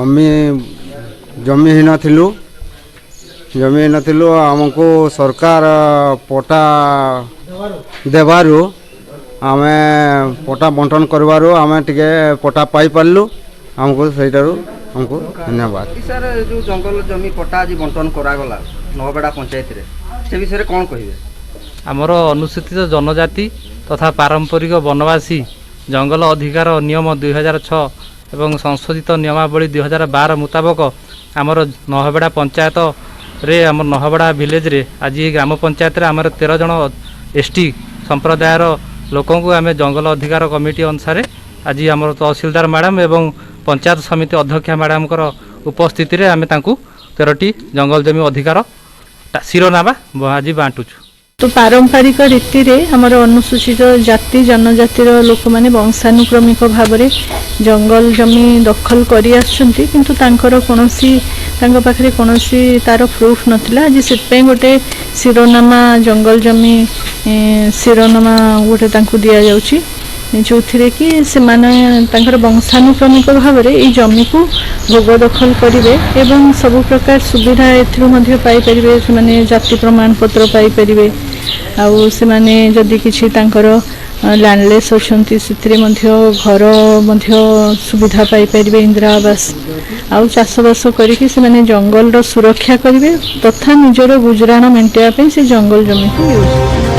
जमी जमी ही नथिलु जमी नथिलु हमको सरकार पटा देवारु आमे पटा बंटन करवारु आमे टिके पटा पाई पारलु हमको सेटारु हमको धन्यवाद। सर जो जंगल जमी पटा आज बंटन करागला नहबेड़ा पंचायत रे से विषय कौन कहिबे? आमर अनुसूचित जनजाति तथा पारंपरिक वनवासी जंगल अधिकार नियम 2006 एवं संशोधित नियमावली 2012 मुताबक आमर नहबेड़ा पंचायत रे आम नहबेड़ा विलेज रे आज ग्राम पंचायत रे आमर 13 जन एसटी संप्रदायर लोक आम जंगल अधिकार कमिटी अनुसार आज आम तहसीलदार मैडम एवं पंचायत समिति अध्यक्षा मैडम उपस्थिति रे आम 13टी जंगल जमी अधिकार शिरोनामा आज बांटुछु। तो पारंपरिक रीति रे हमर अनुसूचित जाति जनजातिर लोक माने वंशानुक्रमिक भाव में जंगल जमी दखल करी आछंती किंतु तांकर कोनोसी तांको पाखरे कोनोसी तार प्रूफ नथिला आज सेतपे गोटे शिरोनामा जंगल जमी शिरोनामा गोटे तांको दिया जाउची जो थिरे कि से माने तांकर वंशानुक्रमिक भाव में ई जमी को भोग दखल करिवे एवं सब प्रकार सुविधा एथरु मध्ये पाई परिवे से माने जाति प्रमाण पत्र पाई परिवे आउ से माने जदि किछि तांकर लैंडलेस अछंती सिथरे मध्ये घर मध्ये सुविधा पाई परिवे इंदिरा आवास आउ चाष बास करिकि से माने जंगल रो सुरक्षा करिवे तथा निजरो गुजराण मेंटेया पे से जंगल जमी को यूज